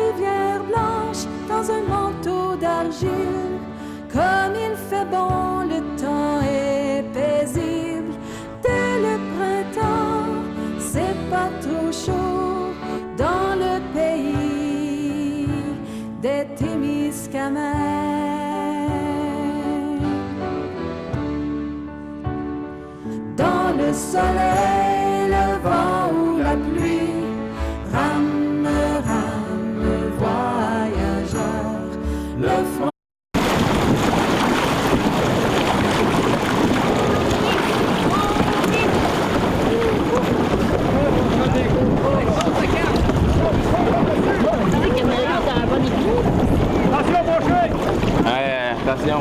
rivière blanche dans un manteau d'argile. Comme il fait bon, le temps est paisible. Dès le printemps, c'est pas trop chaud dans le pays des Témiscamingues. Dans le soleil, le vent ou la pluie, rame, rame, voyageur, le front. Attention!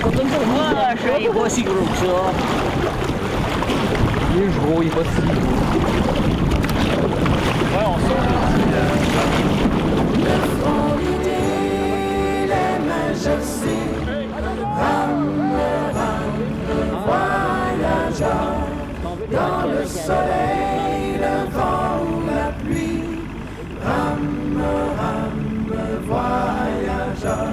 Pour moi, il n'est pas si gros que ça. Il est gros, il est pas si gros. Ouais, on sort. Le front l'idée, les mains jersey, rame, rame, voyageur, dans le soleil, le vent ou la pluie, rame, rame, voyageur.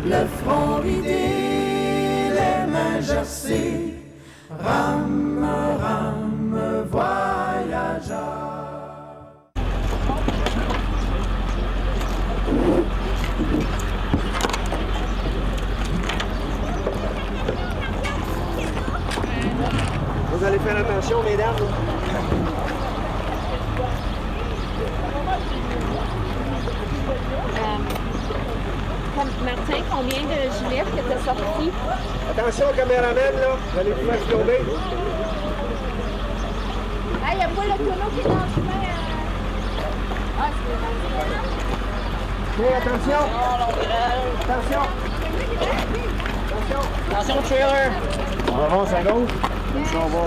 Le front ridé, les mains jersey, rame, rame, voyageur. Vous allez faire attention, mesdames. Martin, combien de gilets que tu as sortis? Attention, caméraman, là. Vous allez pouvoir filmer. Ah, il n'y a pas le tonneau qui est dans le chemin. Ah, OK, attention. Attention. Attention. Attention, trailer! On avance à gauche. Comme ça, on va.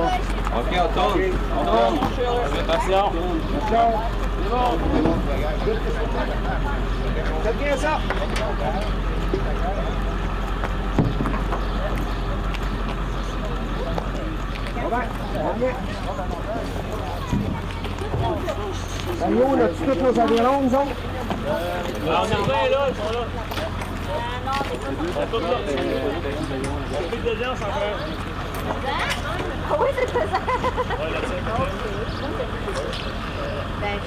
OK, on tourne. On tourne. Attention. Attention. Faites bien ça. Salut, on a-tu tous nos avirons, nous autres? On est là, ils sont là. On est là. On fait de gens, ça fait. Ah oui, c'est ça. Ouais, là-dessus. Ben,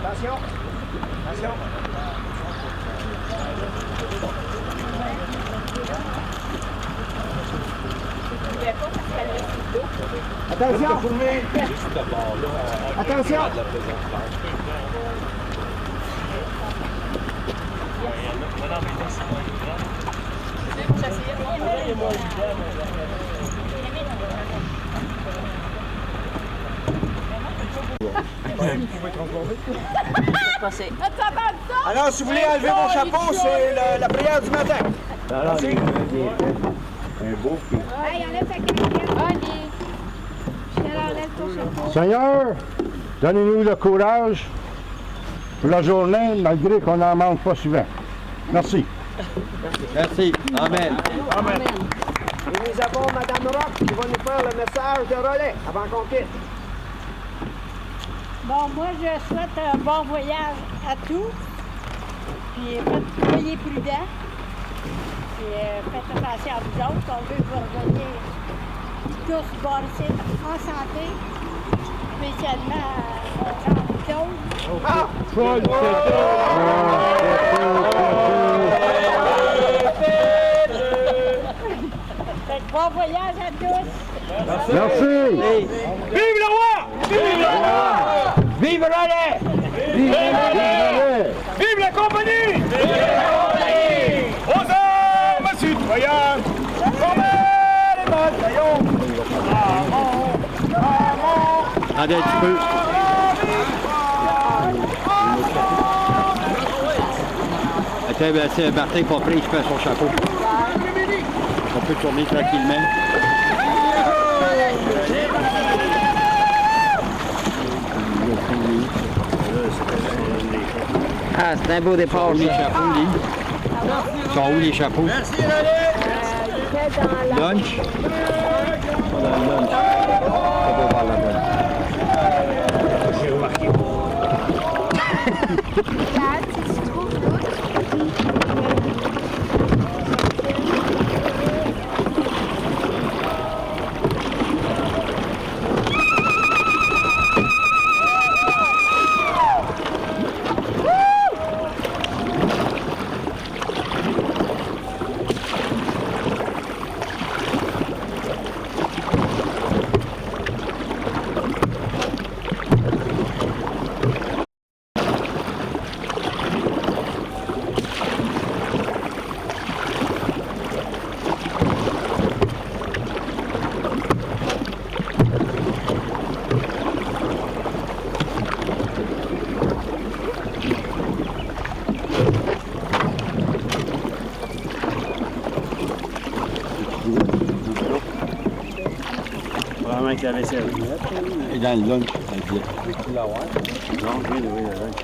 Attention. Attention. Attention. Attention. Alors, si vous voulez enlever vos chapeaux, c'est la prière du matin. Merci. hey, enlève ta casquette. Allez. Michel, enlève ton chapeau. Seigneur, donnez-nous le courage pour la journée, malgré qu'on n'en manque pas souvent. Merci. Merci. Amen. Amen. Et nous avons Mme Rock qui va nous faire le message de relais avant qu'on quitte. Bon, moi, je souhaite un bon voyage à tous. Puis, soyez prudents. Puis, faites attention à vous autres. On veut vous revenir tous bâtis en santé. Spécialement à Jean-Claude. Fait que bon voyage à tous. Merci. Vive le roi! Vive le roi! Vive le relais! Vive le relais! Vive la compagnie! Vive la compagnie! Aux armes citoyens! Formez les bataillons! Ramon! Ramon! Attendez un petit peu. Attends, c'est Martin Compré, il fait son chapeau. On peut tourner tranquillement. c'est un beau départ. Les chapeaux, les. Ils sont où les chapeaux? Merci, René! Lunch? Pas dans le lunch. Ça doit voir là-bas. J'ai remarqué. Regarde, si tu trouves l'autre. Vraiment avec la vaisselle. Et dans le lunch, tu l'as voir? Non, oui, le lunch.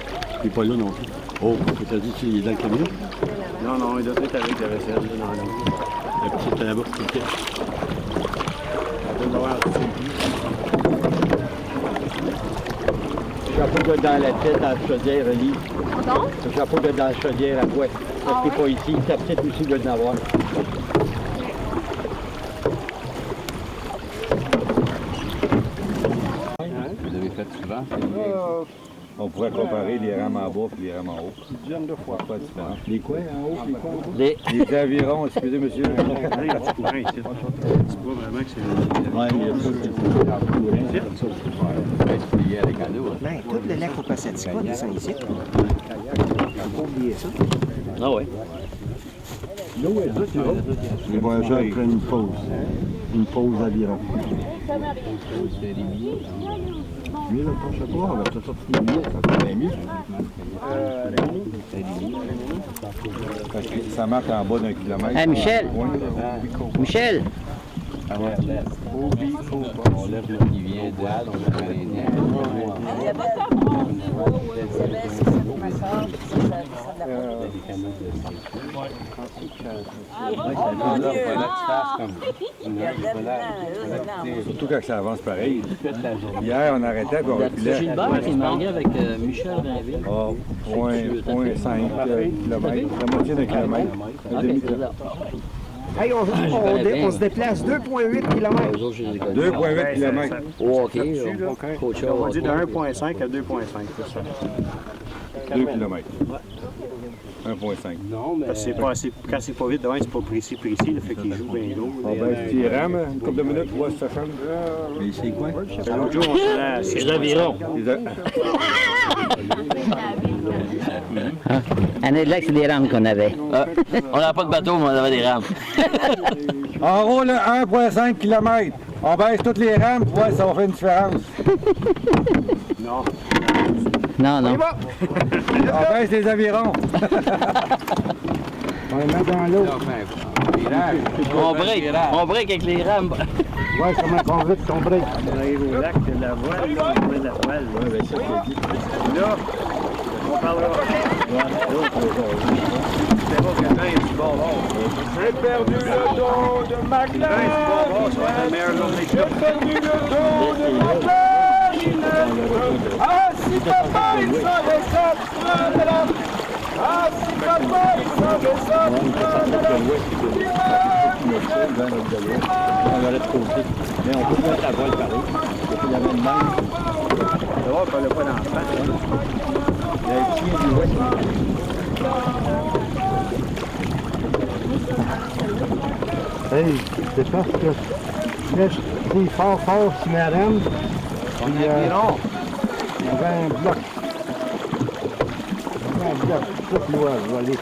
Il n'est pas là non plus. Oh, tu as dit qu'il est dans le camion? Non, non, il doit être avec la vaisselle. Là, dans La petite là-bas, tout le temps. on doit avoir Le chapeau de dans la tête, dans la chaudière, Oli. Pardon? Le chapeau de dans la chaudière à bois. Parce qu'il n'est pas ici, ta petite aussi doit en avoir. Vous avez fait souvent? On pourrait comparer les rames en bas et les rames en haut. Une dizaine de fois. Pas différent. Les quoi en haut, les quoi en bas? Les avirons, excusez monsieur. un petit courant ici. Tu vois vraiment que c'est... Ouais, il y a ça, c'est lié avec un eau. Ben, tout le lac au Passatica descend ici. Faut pas oublier ça. Ah ouais. Les voyageurs prennent une pause. Une pause d'aviron. Lui, là, ton chapeau, on va peut-être sortir des billets, ça fait 20 000. Ça marque en bas d'un kilomètre. Hey, Michel! Michel! On lève le qui vient de là, donc on les Surtout quand ça avance pareil. Hier, on arrêtait et on reculait. Gilbert qui est marié avec Michel Rainville. Ah, 0.5 km. La moitié d'un kilomètre. Un demi-kilomètre. Hey, on se déplace 2,8 km. 2,8 km. Oh, OK. On va dire de 1,5 à 2,5. 2 km. 1,5. Non, mais... C'est pas assez... Quand c'est pas vite, devant, c'est pas précis, le fait qu'il joue bien l'eau. On va se tirer, une couple de minutes, voir si ça change. Mais c'est quoi? L'autre jour, on se là, c'est l'aviron. Année de là, c'est des rames qu'on avait. On n'avait pas de bateau, mais on avait des rames. On roule 1,5 km. On baisse toutes les rames pour voir si ça va faire une différence. Non. Non, non. On baisse les avirons. On les met dans l'eau. On break avec les rames. Ouais, comment qu'on veut ton break. On arrive au lac, il y a de la voile, là, on met de la voile. Ouais, ben ça, c'est dit. Là, on parlera. C'est pas que le vin est du bon bord. J'ai perdu le dos de ma Le vin est du bon bord, ça va être la meilleure journée que J'ai perdu le dos de ma clarinette. Ah, si papa, il savait ça, ah, si papa, il savait ça, On aurait de côté. Mais on peut mettre la voile pareil. Il y avait une main. Tu vois qu'on n'a pas d'enfant. Il y a un chien du ouest. Hey, c'est parce que là, je pris fort sur ma rame. Puis, il y avait un bloc. Il y avait un bloc. Tout noir, je vais aller.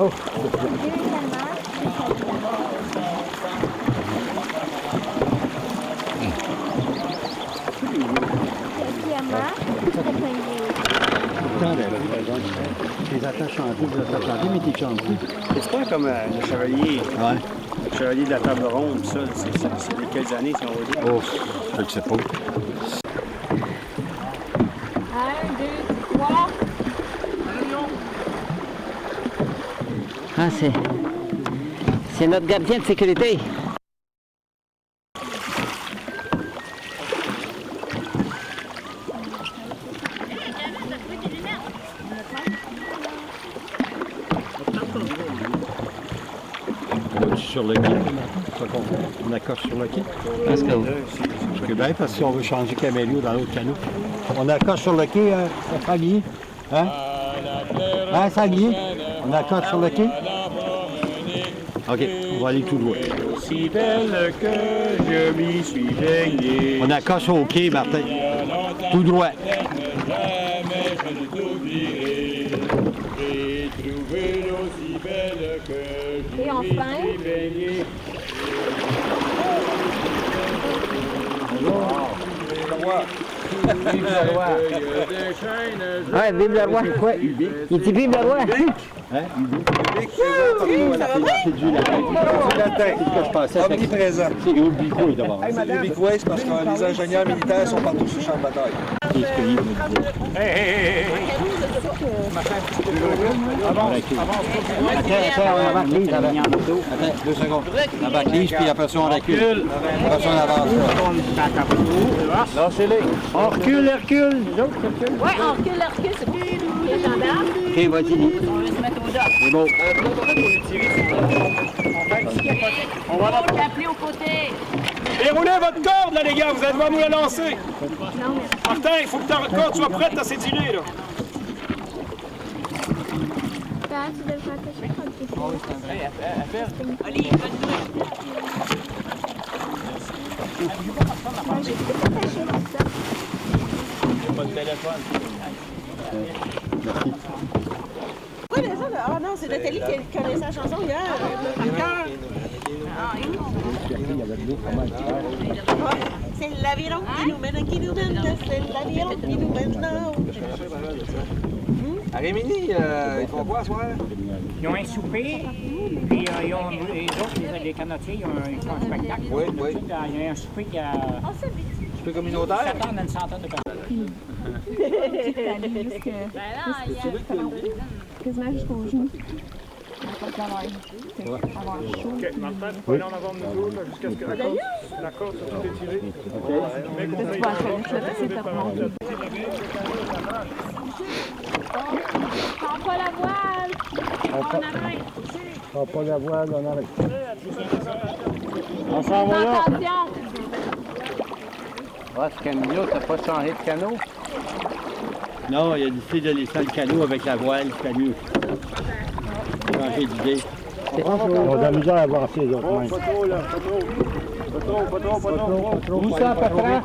Oh, Les attaches chantées, mais t'es chanté. C'est pas comme le chevalier. Ouais. Le chevalier de la table ronde, ça. C'est de quelles années, si on va dire? Oh, je ne sais pas. 1, 2, 3. Ah, c'est notre gardien de sécurité. Sur le quai. On accroche sur le quai. Parce que C'est bien parce qu'on veut changer Camélio dans l'autre canot. On accroche sur le quai, Sagui. Hein? Hein, Sagui? On accroche sur le quai? OK, on va aller tout droit. Si belle que je m'y suis baigné. On accroche au quai, Martin. Tout droit. Jamais je ne t'oublierai. J'ai trouvé aussi belle que Et on je m'y freine. suis baigné. ouais, vive le roi. Il dit vive le roi. Omniprésent. C'est ubiquiteux d'abord. Ubiquiteux, c'est parce que les ingénieurs militaires sont partout sur le champ de bataille. Attends, on embarque Lise avant. Attends, 2 secondes. On embarque Lise, puis après ça, on recule. Après ça, on avance. Lâchez-les. On recule, les recules. Nous autres, recule. Ouais, on recule, c'est plus les gendarmes. OK, vas-y. On va se mettre au dock. C'est beau. On va là. Faut l'appeler aux côtés. Déroulez votre corde, là, les gars, vous allez devoir nous la lancer. Martin, il faut que ta corde soit prête à s'étirer, là. Tu devrais attacher quand tu fais. J'ai tout attaché comme ça. Oui, mais ça, ah non, c'est Nathalie qui connaissait la chanson hier. C'est l'aviron qui nous mène, c'est l'aviron qui nous mène. À Rémini, ils font quoi ce soir? Ils ont un souper, puis ils ont, les autres, les canotiers, ils font un spectacle. Oui, oui. Il y a un souper qui a Souper communautaire? s'attend à une centaine de personnes. Quasiment jusqu'au genou. OK, Martin, tu peux aller en avant de nous autres jusqu'à ce que la corde soit tout étirée. Mais qu'on ait Prends pas la voile. On arrête. Prends pas la voile, on arrête. On s'en va là. Attention. Ouais, ce Camilo, t'as pas changé de canot? Non, il a décidé de laisser le canot avec la voile, c'est mieux. Changer d'idée. On a de la misère à avancer les autres même. Pas trop, là. Pas trop. Pas trop. Où ça, Patron?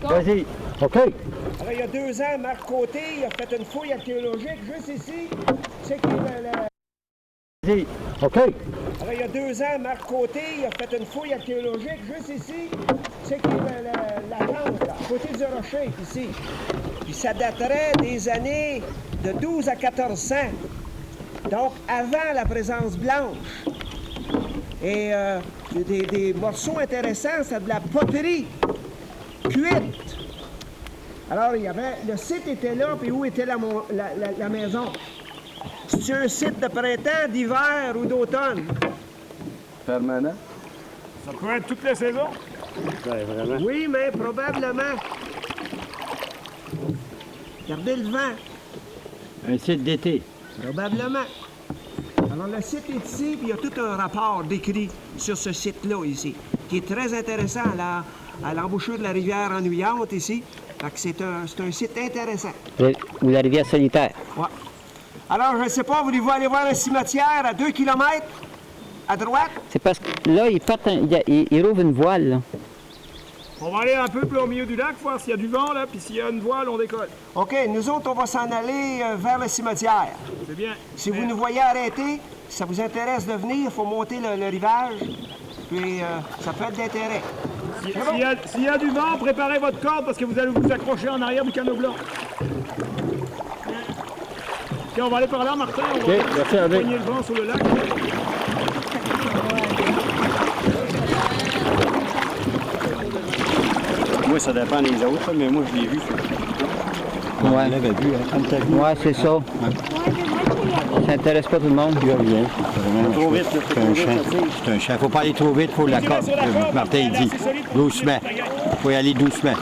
Vas-y. OK. Alors, il y a 2 ans, Marc Côté il a fait une fouille archéologique juste ici. C'est qui Vas-y. OK. Alors, il y a 2 ans, Marc Côté il a fait une fouille archéologique juste ici. C'est qui la tente, là, à côté du rocher, ici. Puis ça daterait des années de 12 à 1400. Donc, avant la présence blanche. Et des morceaux intéressants, c'est de la poterie cuite. Alors, il y avait, le site était là, puis où était la maison? C'est un site de printemps, d'hiver ou d'automne? Permanent. Ça peut être toutes les saisons? Oui, mais probablement. Regardez le vent. Un site d'été. Probablement. Alors, le site est ici, puis il y a tout un rapport décrit sur ce site-là, ici, qui est très intéressant à l'embouchure de la rivière ennuyante, ici. Fait que c'est un site intéressant. Ou la rivière solitaire. Ouais. Alors, je ne sais pas, voulez-vous aller voir un cimetière à 2 km à droite? C'est parce que là, ils rouvrent une voile, là. On va aller un peu plus au milieu du lac, voir s'il y a du vent, là, puis s'il y a une voile, on décolle. OK, nous autres, on va s'en aller vers le cimetière. C'est bien. Si vous nous voyez arrêter, si ça vous intéresse de venir, il faut monter le rivage, puis ça peut être d'intérêt. S'il y a du vent, préparez votre corde parce que vous allez vous accrocher en arrière du canot blanc. OK, on va aller par là, Martin. On va poigner le vent sur le lac. Moi, ça dépend des autres, mais moi, je l'ai vu. On Ouais. l'avait vu, hein, quand t'as vu. Ouais, c'est ça. Ça intéresse pas tout le monde. Il y a rien. C'est un champ. C'est un champ. Faut pas aller trop vite, faut la corde. Martin, il dit. Doucement. Faut y aller doucement.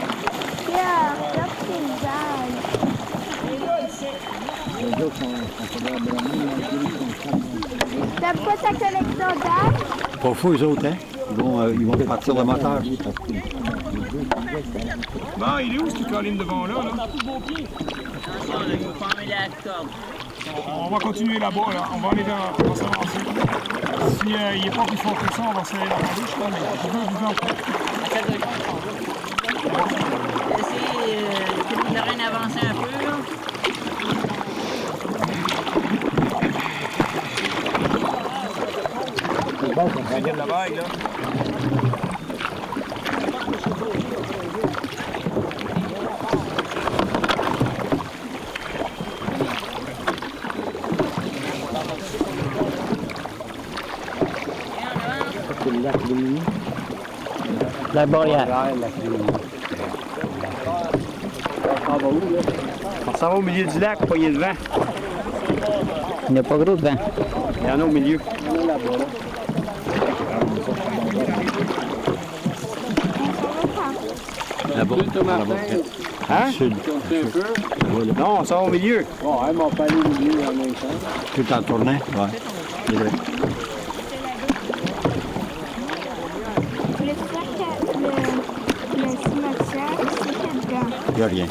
T'as pas ta collection d'âge? Pas fou, eux autres, hein? Ils vont partir le moteur. Bon, il est où ce qui colline devant là? On va continuer là-bas, là. On va aller vers... On va s'avancer. Si il n'est pas plus fort que ça, on va se aller la parler, je crois, mais je veux vous en faire. Essayez de rien avancer un peu, là. C'est bon, on va de la vague, là. La barrière. On s'en va au milieu du lac, poigner le vent. Il n'y a pas gros de vent. Il y en a au milieu. Là-bas. Hein? Sud. Non, on s'en va au milieu. Bon, hein, mais on peut aller au milieu en même temps. Tout en tournant, ouais. C'est vrai. Le cimetière, c'est dedans. Il n'y a rien.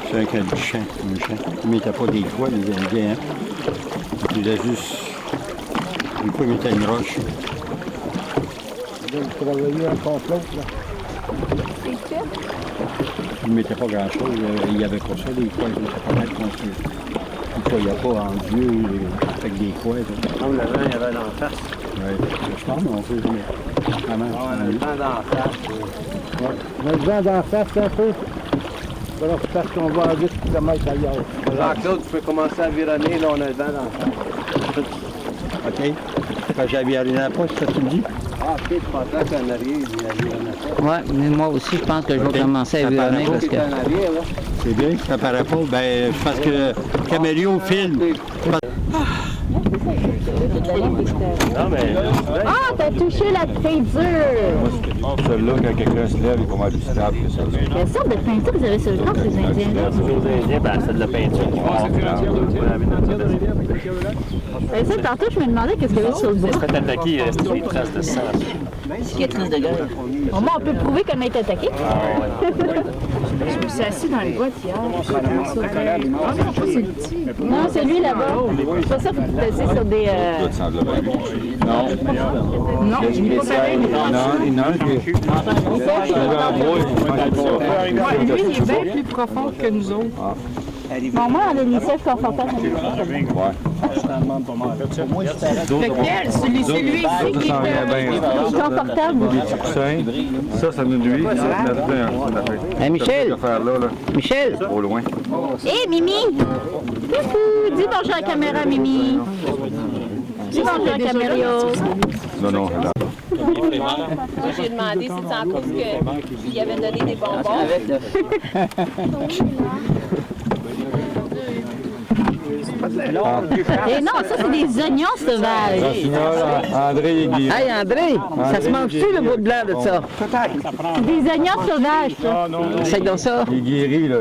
C'est un cas du champ. Un champ. Ils ne mettaient pas des toits, les Indiens. Hein? Ils faisaient juste... Des fois, ils mettaient une roche. Vous travaillez en complot, là. C'est tout. Ils ne mettaient pas grand-chose. Il n'y avait pas ça, des fois. Ils étaient pas mal construits. Ils ne croyaient pas en Dieu avec des croix. Comme le vent, il y avait dans la face. Oui, je pense, mais on sait jamais. Vraiment, On a le vent dans la face. On a le vent d'en face un peu. Alors, parce qu'on va à 10 km ailleurs. Jean-Claude, tu peux commencer à vironner, là, on a le vent dans la face. OK. Quand j'avais allé dans la poste, ça tu me dis? Ah, ok, je pensais qu'en arrière, il y avait un Ouais, mais moi aussi, je pense que je vais commencer à vironner parce que... en arrière, là. C'est bien, ça paraît pas. Ben, je pense que Caméléo filme. Non, mais... Ah, t'as touché la peinture! Celle-là, quand quelqu'un se lève, il est pas mal plus stable que celle-là. Quelle sorte de peinture vous avez sur le corps, les Indiens? Toujours des Indiens, ben, c'est de la peinture. Et ça, tantôt, je me demandais qu'est-ce qu'il y avait sur le bras. Fait attaquer, il reste des traces de sang. Cicatrice de gueule. Au moins, on peut prouver qu'on a été attaqué. Je me suis assis dans les boîtes hier. Non, c'est lui là-bas. C'est pas ça qu'il faut passer sur des... Tout semble bien. Non. Non, je n'ai pas pareil. Non, il y en a un qui est... Ouais, lui, il est bien plus profond que nous autres. Bon, moi, on a des sièges confortables. Lequel? Celui ici qui est Confortable. Ça nous nuit. Hey, Michel! Là, Michel! au loin. Hé, Mimi! Coucou! Dis bonjour à la caméra, Mimi. Dis bonjour à Caméléo. Non, là. J'ai demandé si c'est en cause qu'il avait donné des bonbons. Et non, ça, c'est des oignons sauvages. André, il est guéri. Hey, André! Ça se mange-tu, le bout de blanc de ça? C'est des oignons sauvages, ça. Essaye donc ça. Il est guéri, là.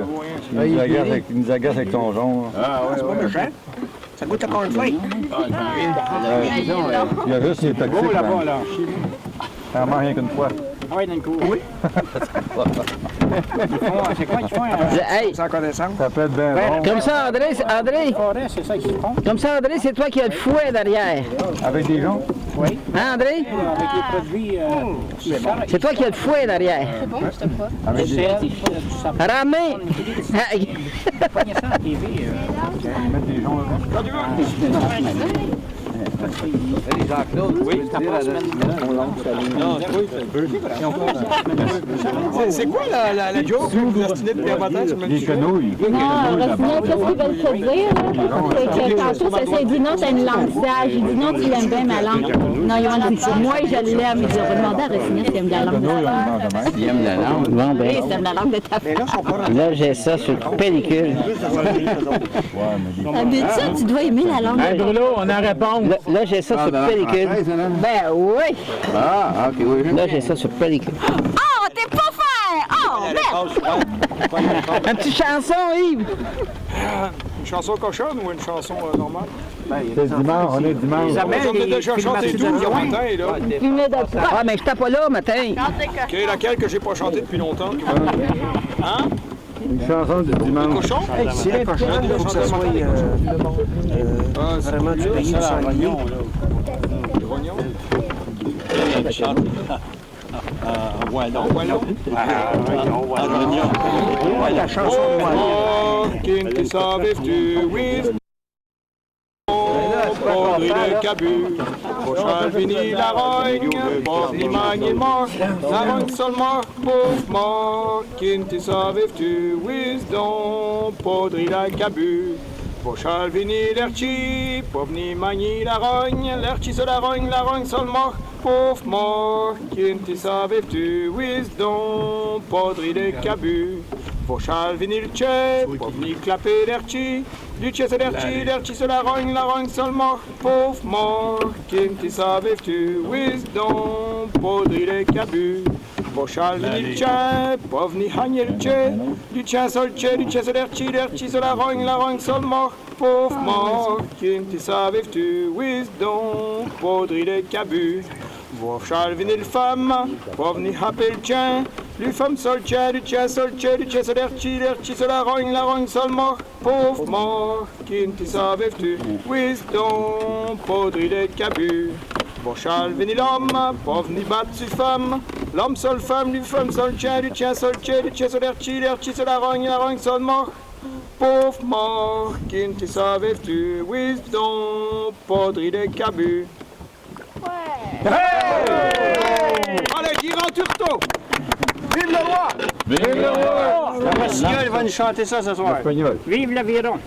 Il nous agace avec ton jonc. C'est pas méchant. Ça goûte à cornflake. Il y a juste les toxiques. Là-bas, là. Ça marche rien qu'une fois. Ah oui, dans le coup. Oui. C'est quoi qu'ils font? Hey! Sans connaissance. Ça peut être bien bon. Comme ça, André, C'est ça qu'ils font. comme ça, André, c'est toi qui as le fouet derrière. Avec des joncs? Oui. Hein, André? Avec les produits, c'est bon. C'est toi qui as le fouet derrière. Avec des joncs? Ramé! Hey! Prenez ça en TV. Ils mettent des joncs là. C'est quoi la joke? Vous ostinez de permanent sur le même Les sujet? quenouilles. Non, Rossignol, qu'est-ce qu'ils veulent te dire, là? C'est que tantôt, ça s'est dit non, t'as une langue sage. J'ai dit non, tu l'aimes bien, ma langue. Non, ils ont dit moi, je l'aime. Ils ont demandé à Rossignol s'il aime la langue de ta femme. Il aime la langue. Bon, ben. Oui, s'il aime la langue de ta femme. Là, j'ai ça sur pellicule. Ah, mais ça, tu dois aimer la langue. Hey, Bruno, on a réponse. Là, j'ai ça sur pellicule. Ben oui. Ah, ok, oui. Là, j'ai ça sur pellicule. Oh, t'es pas fin! Oh, merde! Une petite chanson, Yves. Une chanson cochonne ou une chanson normale? C'est dimanche, on est dimanche. On a déjà chanté tout le matin, là. Ah, mais je t'ai pas là, matin. OK, laquelle que j'ai pas chanté depuis longtemps? Hein? Une chanson du dimanche. Cochon? Si la cochonne, il faut que ça soit vraiment du pays de sanglier. Wallon. La chanson de Wallon. Qui savais-tu, oui? Podri le cabu, Pochal vini la rogne, pauvre ni magni mort, la rogne seulement, pauvre mort, Kinti savais-tu, wisdom, podri la cabu, Pochal vini l'erchi, pauvre ni magni la rogne sur la rogne seulement, pauvre mort, Kinti savais-tu, wisdom, podri le cabu, Pochal vini le tché, pauvre ni clapé l'erchi, du tché c'est l'erchi sur la rogne seulement, pauvre mort, Kinti savais-tu, wisdom, podri le cabu, Pochal vini le tché, pauvre ni hagné le tché, du tché c'est l'erchi sur la rogne seulement, pauvre mort, Kinti savais-tu, wisdom, podri le cabu, Pochal vini le femme, pauvre ni happé le tché, lui femme sol tché, du tché c'est l'erchi sur la rogne seulement, pauvre mort, Kinti savais-tu, wisdom, podri le cabu. Pochal vini l'homme, pauvre ni battu femme, l'homme seul femme, lui femme sol tché, du tché sur l'erchi sur la rogne seulement, pauvre mort, Kinti savais-tu, wisdom, podri le cabu. Allez, Guiran Turtot! Vive le roi! Vive le roi! La Rossignol va nous chanter ça ce soir. Vive l'aviron!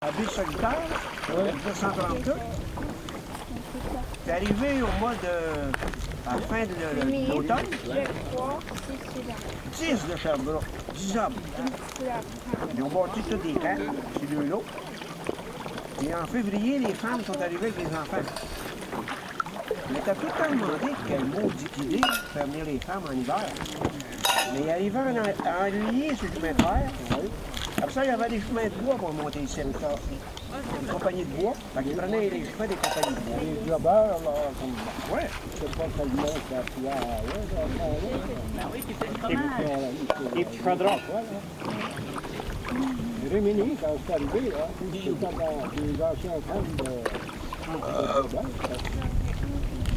La ville solitaire, 232. suis arrivé au mois de... à la fin de l'automne. 10 de Sherbrooke. 10 hommes. Ils ont bâti tous des camps, c'est deux l'autre. Et en février, les femmes sont arrivées avec les enfants. Mais t'as tout le temps demandé quelle maudite idée de faire venir les femmes en hiver. Mais il arrivait en juillet sur le chemin de fer. Après ça, il y avait des chemins de bois pour monter ici. Une compagnie de bois. Fait qu'ils prenaient les chemins des compagnies de bois. Les jobbers, là, comme... Ouais. C'est pas tellement ça, tu vois, Des petits chaudrons. Rémini, quand je suis arrivé, là, c'était dans des anciens camps de...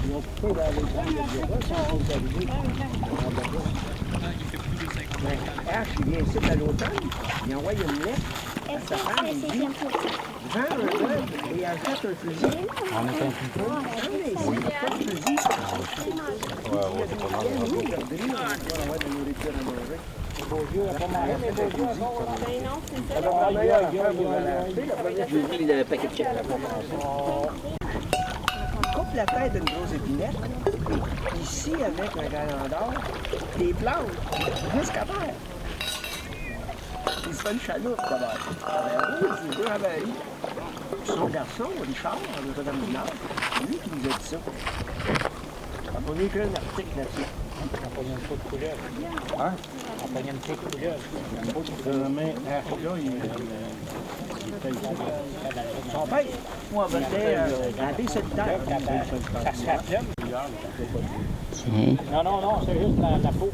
Ils ont coupé dans les camps de jobbers, quand on est arrivé. H, il vient ici à l'automne, il envoie une lettre à sa femme, il dit « Vends un œuf et achète un fusil. » On est un fusil? Oui. Pas de fusil. Ouais, ouais, c'est pas mal. Nous, garderie, on va avoir de la nourriture à manger. Bonjour, on va manger, mais bonjour, Il avait un paquet de chips. coupe la tête d'une grosse épinette, ici avec un galant d'or, des plantes jusqu'à terre. Il se fait une chaloupe d'abord. C'est deux avaries. Son garçon, Richard, le Madame Minard, c'est lui qui nous a dit ça. On a écrit un article là-dessus. On pogne une peau de couleur. Hein? On pogne une peau de couleur. Mais là, Son père, moi, c'était un décéditaire. Ça se rappelle. Non, non, non, c'est juste la peau.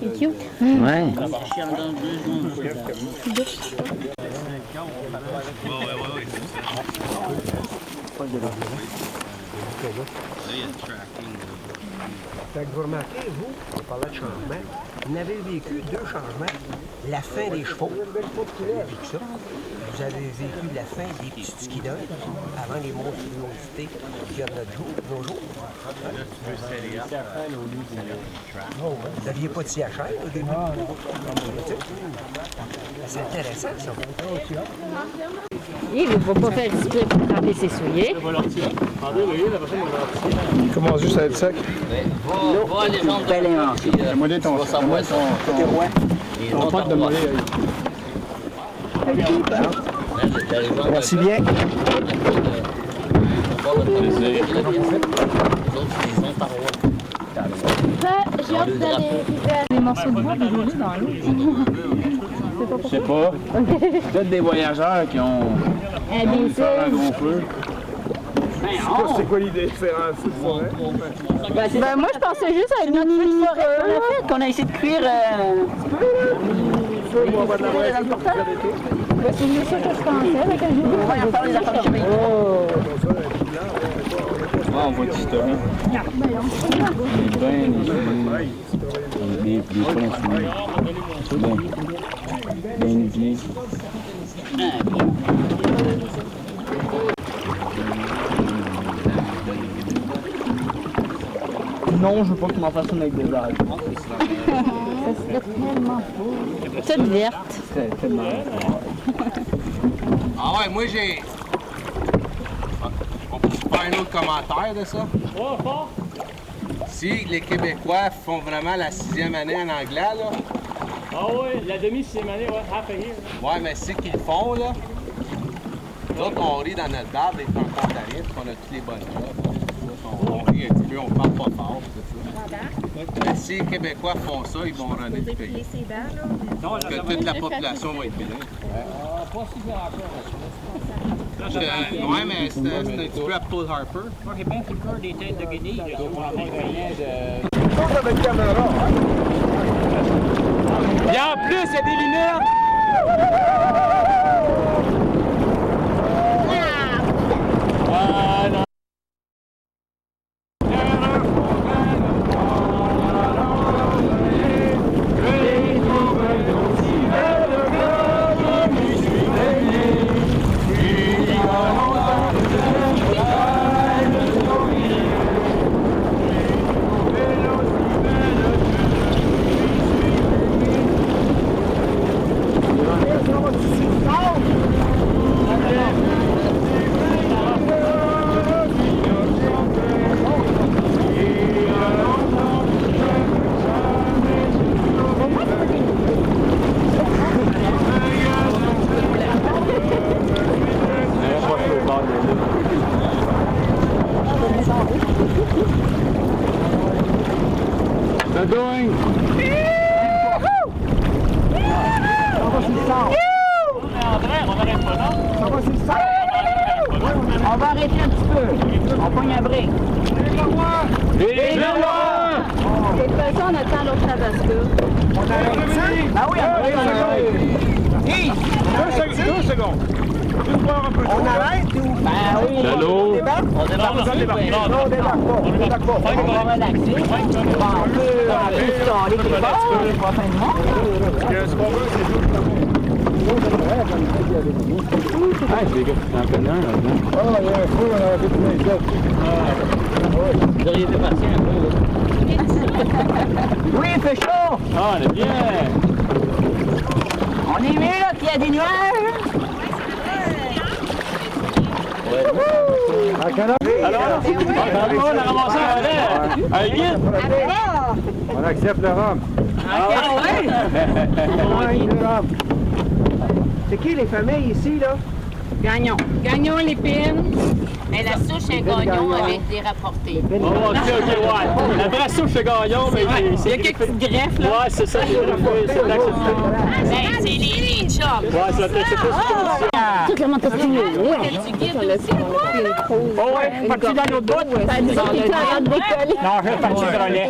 C'est cute. Ouais. Fait que vous remarquez, vous, on parlait de changement, vous avez vécu deux changements. La fin des chevaux, avec ça. Vous avez vécu la fin des petits skideurs, avant les monstruosités qu'il y a de nos jours. Vous n'aviez pas de CHR au début? C'est intéressant, ça. Il ne va pas faire exprès pour tremper ses souliers. Il commence juste à être sec. Belle invention. Demandez ton pote de mollet. Merci bien. J'ai hâte d'aller des morceaux de bois brûlés dans l'eau. Je sais pas. Peut-être des voyageurs qui ont fait un gros feu. C'est quoi l'idée de faire un feu de forêt? Ben moi je pensais juste à une mini forêt Qu'on a essayé de cuire. dans le portail. Ben, c'est juste ça que je pensais avec un jeu de On va en faire des affaires de chemin. On voit du stock. Des points soumis. C'est bon. Bien oublié. Non, je veux pas que tu m'en fasses une avec des algues. Ça serait tellement beau. Toute verte. C'est tellement. Ah ouais, moi j'ai... On peut faire un autre commentaire de ça? Si les Québécois font vraiment la 6e année en anglais, là... Ah ouais, la demi-6e année, ouais, half a year. Ouais, mais c'est qu'ils le font, là. Nous autres, on rit dans notre bar d'être en contariste, on a tous les bonnes jobs. On rit un petit peu, on parle pas fort, tout ça. Mais si les Québécois font ça, ils vont runner du pays. Parce que toute la population va être bilingue. Ouais, mais c'est un petit peu à Paul Harper. Moi, j'ai bien peur des têtes de guenilles. Et en plus, il y a des lunettes! Ah non! Doing. On va arrêter un petit peu. On pogne un break. De toute façon, on attend l'autre Tabasco. Ah oui, Deux secondes. On arrête ou? Ben oui. Allô? On débarque? On débarque pas. On débarque pas. On va relaxer. On peut staller quelque part. Pas fin de monde. Les gars, t'en connais un là-dedans? Ah, il y a un fou, on aurait fait plein de choses. Vous auriez été parti un peu, là. Oui, il fait chaud. Ah, on est bien! On est mieux là qu'il y a des nuages. On a ramassé un guide. On accepte le rhum. Ah ouais? C'est qui les familles ici, là? Gagnon. Gagnon, l'épine. Et la souche est gagnon avec des rapportés. Oh, ok, ouais. La vraie souche de gagnon, mais Il y a quelques petites greffes, là. Ouais, c'est ça, c'est l'accepté. Ben, c'est les chums. Ouais, c'est pas Tout le monde est stimulé. Tu guides aussi, Oh ouais, parti dans l'autre bout. Ça dit que tu as décoller. Non, je vais partir de relais.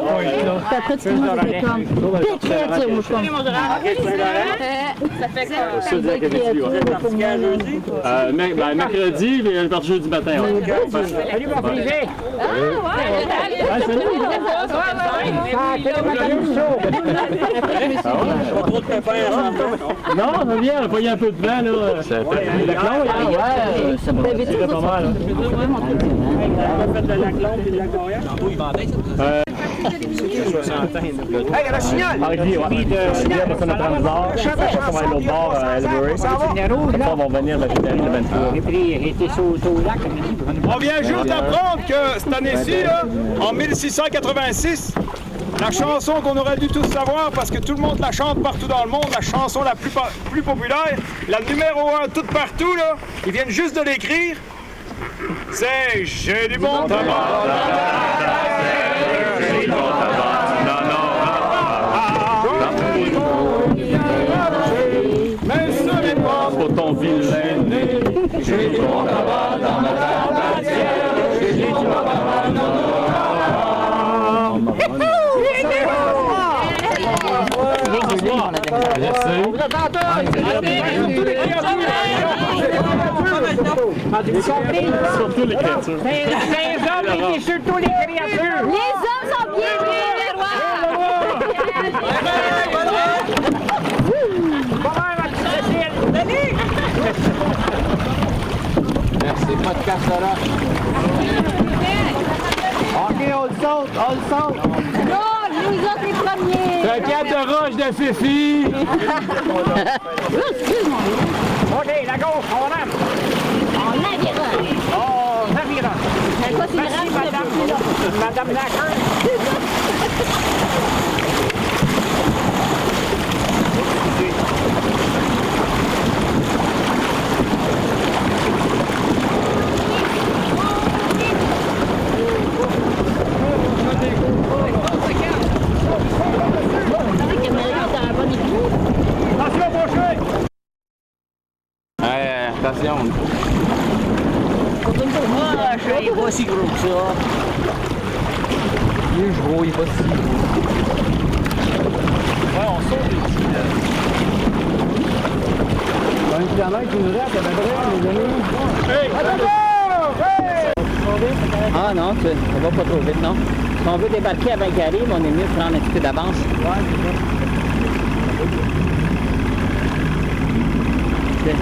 Puis après, tu commences à comme d'écriture, moi, je Ça fait quoi? ça, de la qualité, mercredi, mais à partir du matin. Salut, mon privé. Non, on va bien, on a pogné un peu de vent, là. Ça fait le clon, ouais, ça va. pas mal. Hey, la signal! Marie-Lie, ouais. On a pris le bord. On va aller l'autre bord à Elbury. On va venir le 23. On vient juste d'apprendre que cette année-ci, là, en 1686, la chanson qu'on aurait dû tous savoir, parce que tout le monde la chante partout dans le monde, la chanson la plus populaire, la numéro 1 toute partout, là, ils viennent juste de l'écrire, c'est « J'ai du bon tabac ». J'ai du bon tabac. Mais ce n'est pas pour ton vilain nez. J'ai du bon tabac dans ma tabatière. J'ai du bon tabac dans surtout les créatures. Les hommes et surtout les créatures. Les hommes sont bien les rois. Merci, pas de casse-là. OK, on le saute. Non, nous autres les premiers. C'est un cadre de roche de Fifi. Excuse-moi. OK, la gauche, on rentre. On avironne. On avironne. Mais quoi, c'est Merci, grave, madame Lacan. Attention. Il est pas si gros que ça. Il est gros, il est pas si gros. Ouais, on saute des petits. 1 kilomètre, il nous reste à peu près, les amis. Hey! Ah non, ça va pas trop vite, non. Si on veut débarquer avant qu'il arrive, on est mieux de prendre un petit peu d'avance. Ouais, c'est ça.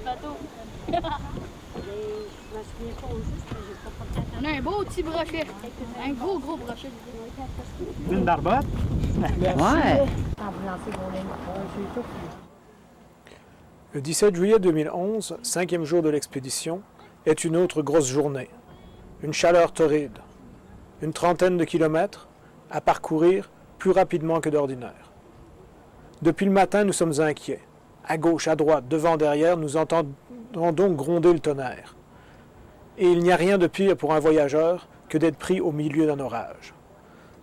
bateau. On a un beau petit brochet. Un gros brochet. Une barbotte? Ouais. Le 17 juillet 2011, 5e jour de l'expédition, est une autre grosse journée. Une chaleur torride. Une trentaine de kilomètres à parcourir plus rapidement que d'ordinaire. Depuis le matin, nous sommes inquiets. À gauche, à droite, devant, derrière, nous entendons donc gronder le tonnerre. Et il n'y a rien de pire pour un voyageur que d'être pris au milieu d'un orage.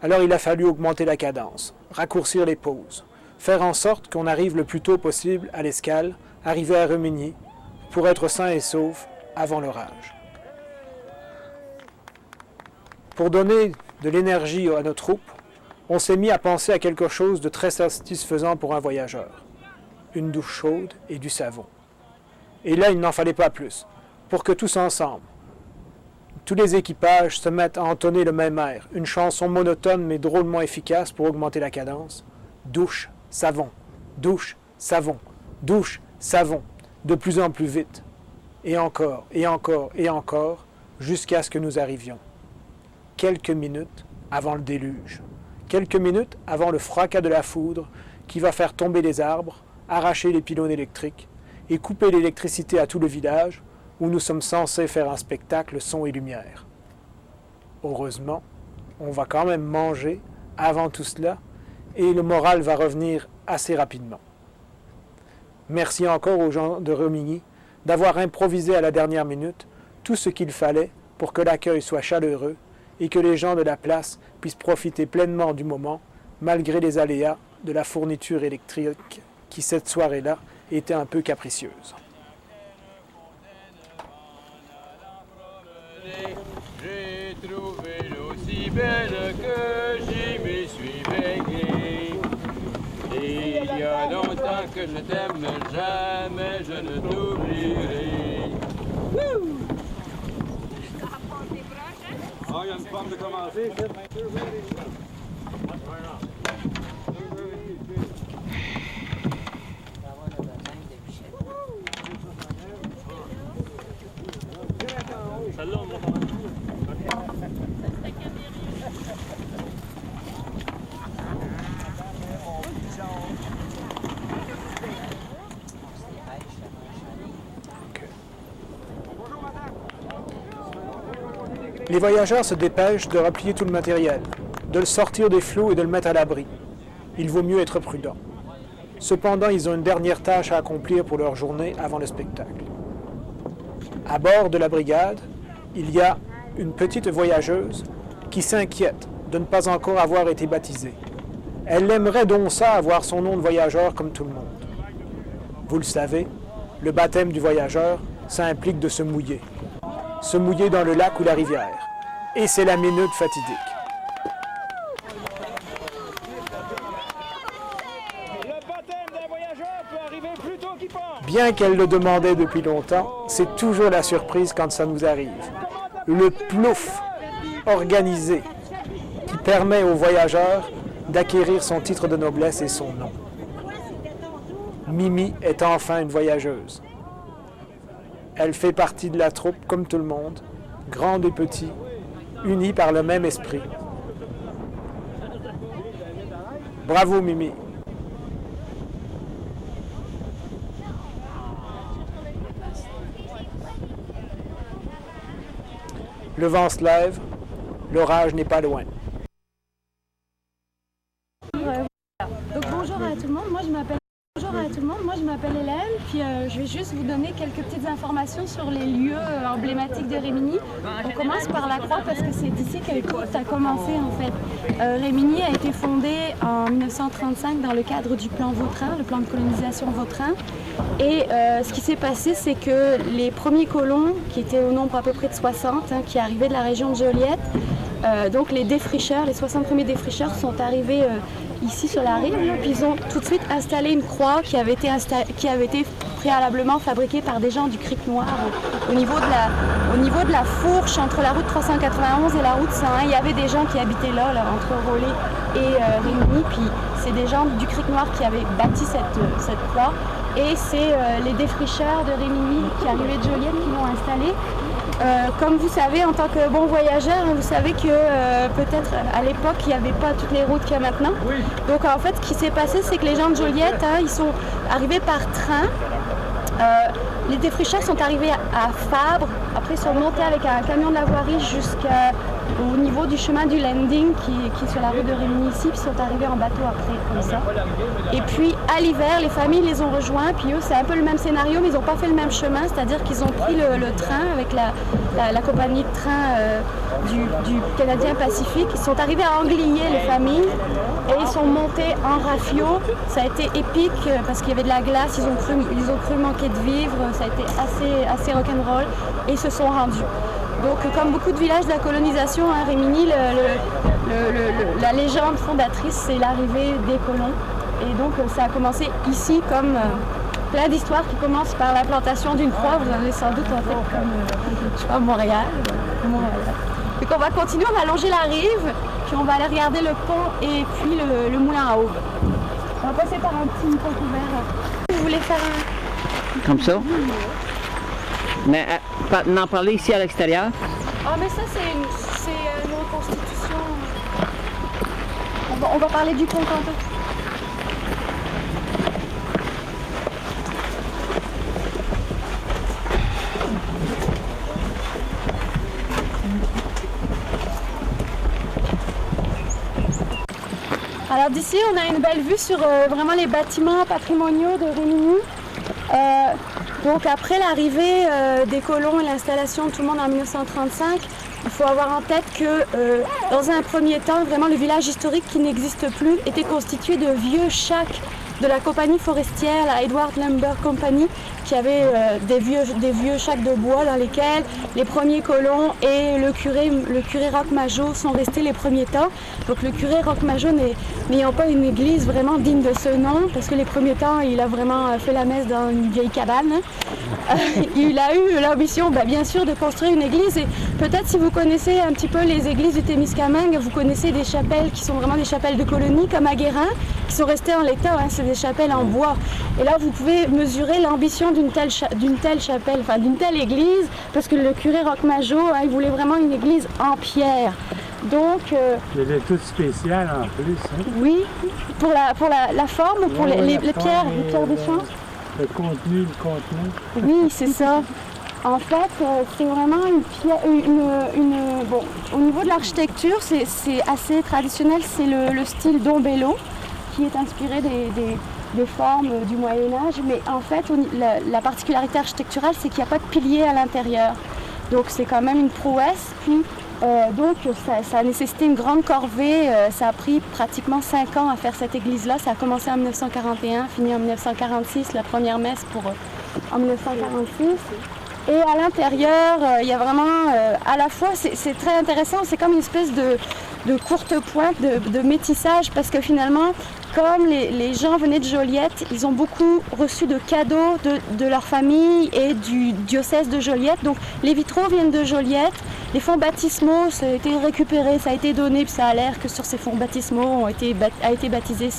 Alors il a fallu augmenter la cadence, raccourcir les pauses, faire en sorte qu'on arrive le plus tôt possible à l'escale, arriver à Remigny, pour être sain et sauf avant l'orage. Pour donner de l'énergie à nos troupes, on s'est mis à penser à quelque chose de très satisfaisant pour un voyageur. Une douche chaude et du savon. Et là, il n'en fallait pas plus, pour que tous ensemble, tous les équipages se mettent à entonner le même air, une chanson monotone mais drôlement efficace pour augmenter la cadence. Douche, savon, douche, savon, douche, savon, de plus en plus vite. Et encore, et encore, et encore, jusqu'à ce que nous arrivions. Quelques minutes avant le déluge. Quelques minutes avant le fracas de la foudre qui va faire tomber les arbres, arracher les pylônes électriques et couper l'électricité à tout le village où nous sommes censés faire un spectacle son et lumière. Heureusement, on va quand même manger avant tout cela et le moral va revenir assez rapidement. Merci encore aux gens de Remigny d'avoir improvisé à la dernière minute tout ce qu'il fallait pour que l'accueil soit chaleureux et que les gens de la place puissent profiter pleinement du moment, malgré les aléas de la fourniture électrique qui, cette soirée-là, était un peu capricieuse. J'ai trouvé l'eau si belle que j'y me suis baigné. Et il y a longtemps que je t'aime, jamais je ne t'oublierai. Ah, il y a une forme de commencer, celle-là, on va faire. Les voyageurs se dépêchent de replier tout le matériel, de le sortir des flots et de le mettre à l'abri. Il vaut mieux être prudent. Cependant, ils ont une dernière tâche à accomplir pour leur journée avant le spectacle. À bord de la brigade, il y a une petite voyageuse qui s'inquiète de ne pas encore avoir été baptisée. Elle aimerait donc ça avoir son nom de voyageur comme tout le monde. Vous le savez, le baptême du voyageur, ça implique de se mouiller. Se mouiller dans le lac ou la rivière. Et c'est la minute fatidique. Le baptême d'un voyageur peut arriver plus tôt qu'il pense. Bien qu'elle le demandait depuis longtemps, c'est toujours la surprise quand ça nous arrive. Le plouf organisé qui permet au voyageur d'acquérir son titre de noblesse et son nom. Mimi est enfin une voyageuse. Elle fait partie de la troupe comme tout le monde, grande et petit, unis par le même esprit. Bravo Mimi. Le vent se lève, l'orage n'est pas loin. Donc bonjour à tout le monde, moi je m'appelle Hélène, puis je vais juste vous donner quelques petites informations sur les lieux emblématiques de Remigny. On commence par la Croix parce que c'est d'ici que tout a commencé en fait. Remigny a été fondé en 1935 dans le cadre du plan Vautrin, le plan de colonisation Vautrin. Et ce qui s'est passé, c'est que les premiers colons, qui étaient au nombre à peu près de 60, qui arrivaient de la région de Joliette, donc les défricheurs, les 60 premiers défricheurs sont arrivés ici sur la rive, puis ils ont tout de suite installé une croix qui avait été préalablement fabriquée par des gens du Cric Noir au niveau de la fourche entre la route 391 et la route 101. Il y avait des gens qui habitaient là entre Rollet et Remigny, puis c'est des gens du Cric Noir qui avaient bâti cette croix. et c'est les défricheurs de Rimini qui arrivaient de Joliette qui l'ont installé. Comme vous savez, en tant que bon voyageur, vous savez que peut-être à l'époque, il n'y avait pas toutes les routes qu'il y a maintenant. Donc en fait, ce qui s'est passé, c'est que les gens de Joliette, ils sont arrivés par train. Les défricheurs sont arrivés à Fabre, après ils sont montés avec un camion de la voirie jusqu'au niveau du chemin du landing qui est sur la rue de Rimini ici, puis ils sont arrivés en bateau après, comme ça. Et puis à l'hiver, les familles les ont rejoints, puis eux c'est un peu le même scénario, mais ils n'ont pas fait le même chemin, c'est-à-dire qu'ils ont pris le train avec la compagnie de train du Canadien Pacifique. Ils sont arrivés à Anglier, les familles, et ils sont montés en rafio. Ça a été épique parce qu'il y avait de la glace, ils ont cru manquer de vivre, ça a été assez rock'n'roll et ils se sont rendus. Donc comme beaucoup de villages de la colonisation, hein, Rimini, la légende fondatrice, c'est l'arrivée des colons. Et donc ça a commencé ici comme plein d'histoires qui commencent par la plantation d'une croix. Vous en avez sans doute en tête comme je sais pas, Montréal. Donc on va continuer, on va longer la rive, puis on va aller regarder le pont et puis le moulin à eau. On va passer par un petit pont couvert. Vous voulez faire un... Comme ça? Mais n'en parler ici à l'extérieur? Ah mais ça c'est une reconstitution. On va parler du pont tantôt. Alors d'ici, on a une belle vue sur vraiment les bâtiments patrimoniaux de Rimini. Donc après l'arrivée des colons et l'installation de tout le monde en 1935, il faut avoir en tête que dans un premier temps, vraiment le village historique qui n'existe plus était constitué de vieux shacks de la compagnie forestière, la Edward Lumber Company, qui avait des vieux shacks de bois dans lesquels les premiers colons et le curé Roch-Majot sont restés les premiers temps. Donc le curé Roch-Majot n'ayant pas une église vraiment digne de ce nom, parce que les premiers temps il a vraiment fait la messe dans une vieille cabane, il a eu l'ambition bien sûr de construire une église. Et peut-être si vous connaissez un petit peu les églises du Témiscamingue, vous connaissez des chapelles qui sont vraiment des chapelles de colonie comme à Guérin, qui sont restées en l'état, hein, c'est des chapelles en bois. Et là vous pouvez mesurer l'ambition d'une telle chapelle, enfin d'une telle église, parce que le curé Roch-Majot, hein, il voulait vraiment une église en pierre. Donc, elle est toute spéciale en plus. Hein? Oui, pour la forme ou pour les pierres des champs. Le contenu, le contenu. Oui, c'est ça. En fait, c'est vraiment une pierre. Bon, au niveau de l'architecture, c'est assez traditionnel. C'est le style Dombello, qui est inspiré des formes du Moyen-Âge. Mais en fait, la particularité architecturale, c'est qu'il n'y a pas de piliers à l'intérieur. Donc, c'est quand même une prouesse. Puis, donc ça a nécessité une grande corvée, ça a pris pratiquement 5 ans à faire cette église-là. Ça a commencé en 1941, fini en 1946, la première messe en 1946. Et à l'intérieur, il y a vraiment, à la fois, c'est très intéressant, c'est comme une espèce de courte pointe, de métissage, parce que finalement, comme les gens venaient de Joliette, ils ont beaucoup reçu de cadeaux de leur famille et du diocèse de Joliette. Donc les vitraux viennent de Joliette, les fonds baptismaux, ça a été récupéré, ça a été donné, puis ça a l'air que sur ces fonds baptismaux a été baptisé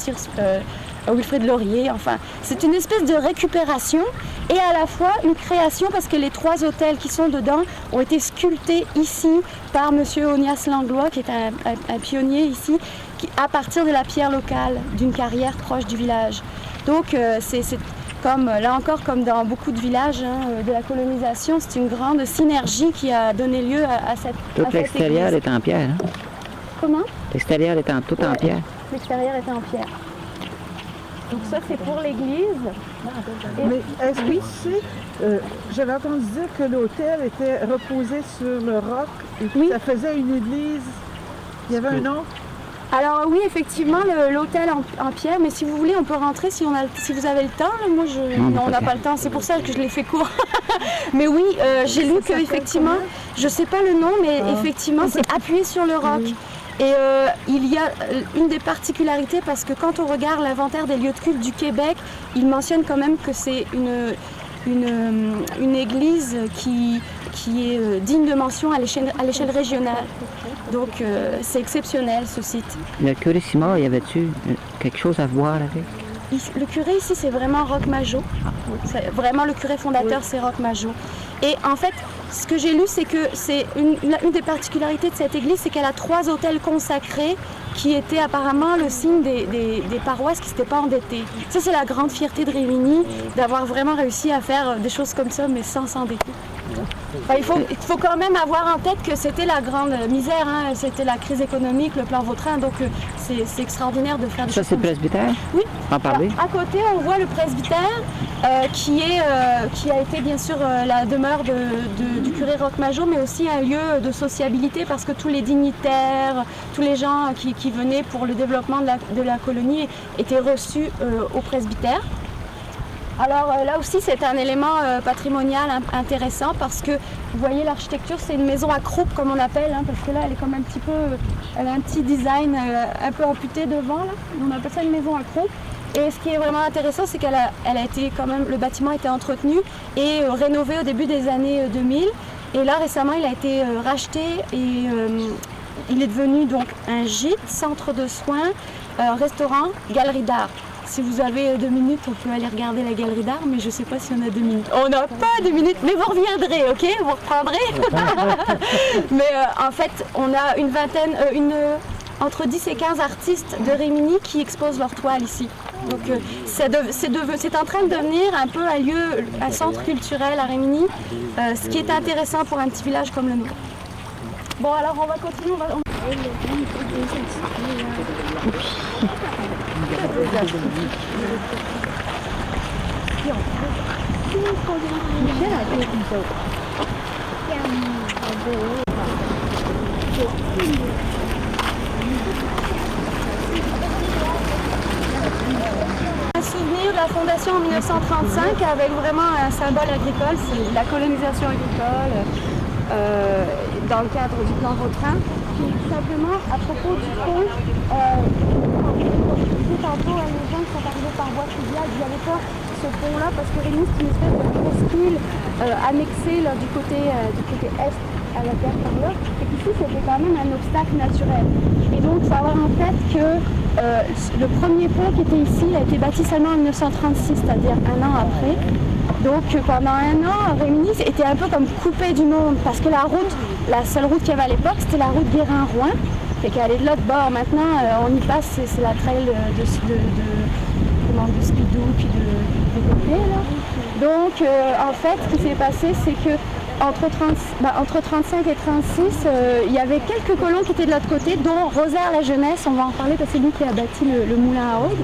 Wilfrid Laurier. Enfin, c'est une espèce de récupération et à la fois une création, parce que les 3 autels qui sont dedans ont été sculptés ici par M. Onias Langlois, qui est un pionnier ici, à partir de la pierre locale, d'une carrière proche du village. Donc c'est comme, là encore, comme dans beaucoup de villages de la colonisation, c'est une grande synergie qui a donné lieu à cette église. Tout l'extérieur est en pierre. Hein? Comment? L'extérieur est tout en pierre. L'extérieur est en pierre. Donc ça, c'est pour l'église. Mais est-ce que ici, j'avais entendu dire que l'hôtel était reposé sur le roc et que ça faisait une église. Il y avait un nom? Alors oui, effectivement, l'hôtel en pierre, mais si vous voulez, on peut rentrer si vous avez le temps. Là, moi, non, on n'a pas le temps, c'est pour ça que je l'ai fait court. Mais oui, j'ai lu qu'effectivement, je ne sais pas le nom, mais effectivement, c'est appuyé sur le roc. Et il y a une des particularités, parce que quand on regarde l'inventaire des lieux de culte du Québec, il mentionne quand même que c'est une église qui est digne de mention à l'échelle régionale. Donc c'est exceptionnel ce site. Le curé Simard, y avait-tu quelque chose à voir avec? le curé ici, c'est vraiment Roch Majot. Vraiment, le curé fondateur, c'est Roch Majot. Et en fait, ce que j'ai lu, c'est que c'est une des particularités de cette église, c'est qu'elle a 3 autels consacrés qui étaient apparemment le signe des paroisses qui ne s'étaient pas endettées. Ça, c'est la grande fierté de Rimini, d'avoir vraiment réussi à faire des choses comme ça, mais sans s'endetter. Enfin, il faut quand même avoir en tête que c'était la grande misère, hein. C'était la crise économique, le plan Vautrin, donc c'est extraordinaire de faire des choses. Ça, c'est le presbytère? Oui. En parler? À côté, on voit le presbytère qui a été bien sûr la demeure du curé Roch Majot, mais aussi un lieu de sociabilité parce que tous les dignitaires, tous les gens qui venaient pour le développement de la colonie étaient reçus au presbytère. Alors là aussi, c'est un élément patrimonial intéressant parce que, vous voyez, l'architecture, c'est une maison à croupe, comme on appelle, hein, parce que là, elle est comme un petit peu, elle a un petit design un peu amputé devant, là. On appelle ça une maison à croupe. Et ce qui est vraiment intéressant, c'est qu'elle a été quand même, le bâtiment a été entretenu et rénové au début des années 2000. Et là, récemment, il a été racheté et il est devenu donc un gîte, centre de soins, restaurant, galerie d'art. Si vous avez 2 minutes, on peut aller regarder la galerie d'art, mais je ne sais pas si on a 2 minutes. On n'a pas 2 minutes, mais vous reviendrez, ok? Vous reprendrez. Mais en fait, on a une vingtaine, entre 10 et 15 artistes de Rimini qui exposent leurs toiles ici. Donc c'est en train de devenir un peu un lieu, un centre culturel à Rimini, ce qui est intéressant pour un petit village comme le nôtre. Bon, alors on va continuer. Un souvenir de la fondation en 1935 avec vraiment un symbole agricole, c'est la colonisation agricole dans le cadre du plan Vautrin. Puis simplement à propos du pont, je disais tantôt à les gens qui sont arrivés par voie fluviale, il n'y avait pas ce pont-là parce que Rimini c'est une espèce de presqu'île annexée là, du côté est à la terre par là. Et ici c'était quand même un obstacle naturel. Et donc il faut avoir en tête que le premier pont qui était ici a été bâti seulement en 1936, c'est-à-dire un an après. Donc pendant un an, Rimini était un peu comme coupé du monde parce que la seule route qu'il y avait à l'époque, c'était la route Guérin-Rouen. Fait qu'elle est de l'autre bord. Maintenant, on y passe, c'est la trail de Skidoo puis de côté. Là. Donc en fait, ce qui s'est passé, c'est que entre 35 et 36, il y avait quelques colons qui étaient de l'autre côté, dont Rosaire la Jeunesse, on va en parler parce que c'est lui qui a bâti le moulin à Aude.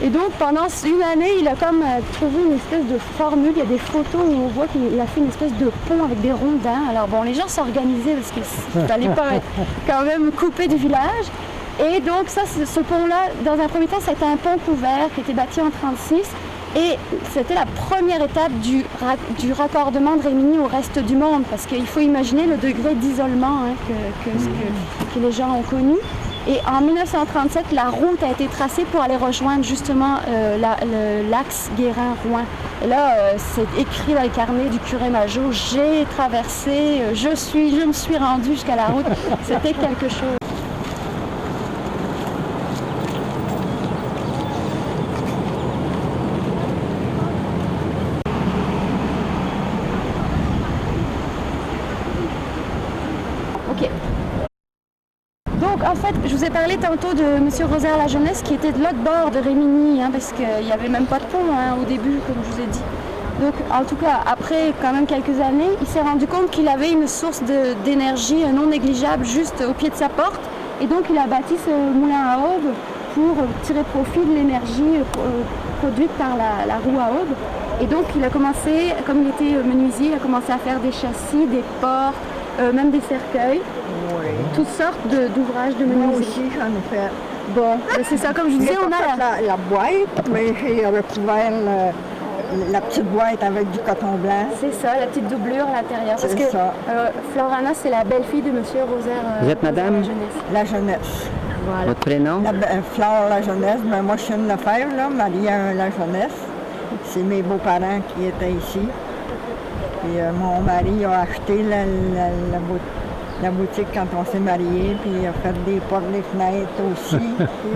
Et donc pendant une année, il a comme trouvé une espèce de formule, il y a des photos où on voit qu'il a fait une espèce de pont avec des rondins. Alors bon, les gens s'organisaient parce qu'il ne fallait pas être quand même coupé du village. Et donc ça, ce pont-là, dans un premier temps, c'était un pont couvert qui était bâti en 36. Et c'était la première étape du raccordement de Rimini au reste du monde, parce qu'il faut imaginer le degré d'isolement que les gens ont connu. Et en 1937, la route a été tracée pour aller rejoindre justement l'axe Guérin-Rouen. Et là, c'est écrit dans le carnet du curé Majot, j'ai traversé, je me suis rendue jusqu'à la route. C'était quelque chose. En fait, je vous ai parlé tantôt de M. Rosaire la Jeunesse qui était de l'autre bord de Rimini, hein, parce qu'il n'y avait même pas de pont au début, comme je vous ai dit. Donc, en tout cas, après quand même quelques années, il s'est rendu compte qu'il avait une source d'énergie non négligeable juste au pied de sa porte. Et donc, il a bâti ce moulin à aube pour tirer profit de l'énergie produite par la roue à aube. Et donc, il a commencé, comme il était menuisier, il a commencé à faire des châssis, des portes, même des cercueils. Oui. Toutes sortes d'ouvrages de menuiserie. Moi aussi, j'en ai fait. Bon, c'est ça, comme je vous disais, on a la boîte, mais j'ai recouvert la petite boîte avec du coton blanc. C'est ça, la petite doublure à l'intérieur. Parce que ça. Florana, c'est la belle-fille de M. Rosaire. Vous êtes madame? La Jeunesse. Voilà. Votre prénom? Flore la Jeunesse. Ben, moi, je suis une Lefebvre, là, Marie la Jeunesse. C'est mes beaux-parents qui étaient ici. Puis mon mari a acheté la boutique quand on s'est mariés, puis il a fait des portes, des fenêtres aussi,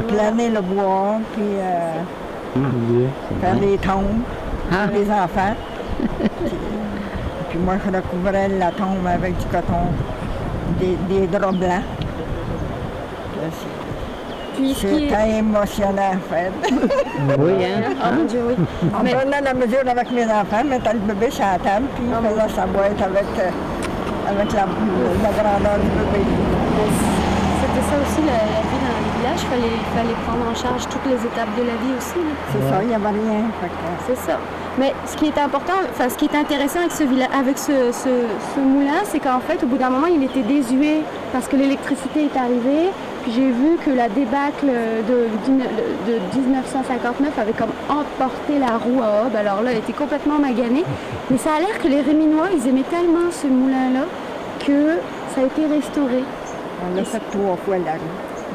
plané le bois, puis faire des tombes pour les enfants. Puis moi, je recouvrais la tombe avec du coton, des draps blancs. C'était émotionnant, en fait. Oui, hein? Oh mon Dieu, oui. On prenait la mesure avec mes enfants, mettait le bébé sur la table, puis on faisait sa boîte avec la grandeur du bébé. C'était ça aussi, la vie dans les villages. Il fallait prendre en charge toutes les étapes de la vie aussi. C'est ça, il n'y avait rien. C'est ça. Mais ce qui est important, enfin ce qui est intéressant avec ce moulin, c'est qu'en fait, au bout d'un moment, il était désuet parce que l'électricité est arrivée. Puis j'ai vu que la débâcle de 1959 avait comme emporté la roue à Hobbes. Alors là, elle était complètement maganée. Mais ça a l'air que les Réminois, ils aimaient tellement ce moulin-là que ça a été restauré. On l'a fait 3 fois la rue.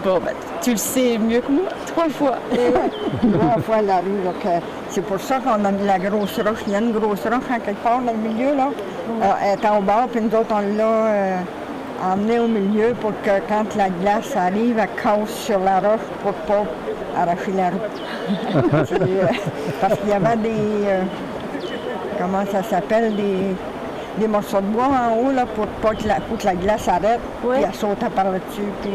Bon, ben, tu le sais mieux que moi. 3 fois. 3 fois la rue. Donc, c'est pour ça qu'on a de la grosse roche. Il y a une grosse roche en quelque part dans le milieu, là. Elle est en bas, puis nous autres, on l'a emmenée au milieu pour que quand la glace arrive, elle casse sur la roche pour ne pas arracher la roue. Parce qu'il y avait des... comment ça s'appelle? Des morceaux de bois en haut, là, pour pas que la glace arrête, puis elle sautait par-dessus, puis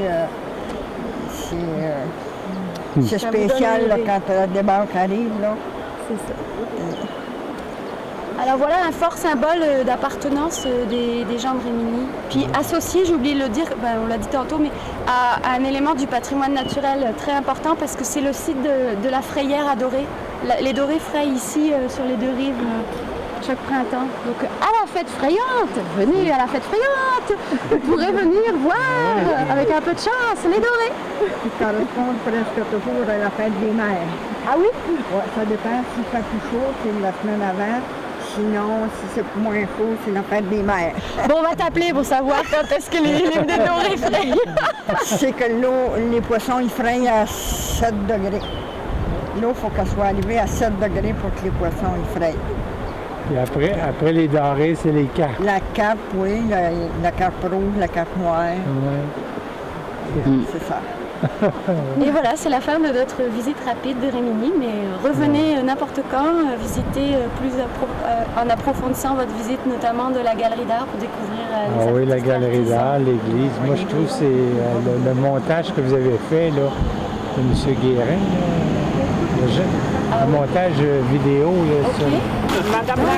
c'est spécial là, quand la débarque arrive, là. C'est ça. Alors voilà un fort symbole d'appartenance des gens de Rimini. Puis associé, j'ai oublié de le dire, on l'a dit tantôt, mais à un élément du patrimoine naturel très important parce que c'est le site de la frayère à dorés. Les dorés frayent ici sur les 2 rives. Chaque printemps. Donc à la fête frayante, venez à la fête frayante. Vous pourrez venir voir, avec un peu de chance, les dorés. Qui correspondent presque toujours à la fête des mères. Ah oui? Oui, ça dépend. S'il fait plus chaud, c'est la semaine avant. Sinon, si c'est moins chaud, c'est la fête des mères. Bon, on va t'appeler pour savoir quand est-ce que les dorés frayent. C'est que l'eau, les poissons, ils frayent à 7 degrés. L'eau, il faut qu'elle soit arrivée à 7 degrés pour que les poissons, ils frayent. Et après les dorés, c'est les carpes. La carpe, oui, la carpe rouge, la carpe noire. Ouais. C'est ça. Et voilà, c'est la fin de notre visite rapide de Rimini, mais revenez n'importe quand, visitez plus en approfondissant votre visite notamment de la galerie d'art pour découvrir les oui, la galerie d'art, l'église. Moi, je trouve que c'est le montage que vous avez fait là, de M. Guérin. Le montage vidéo. Là, okay. Madame la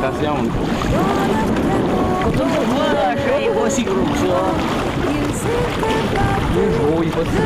Attention. Moi, je suis aussi gros que ça. Plus gros, il est pas si gros.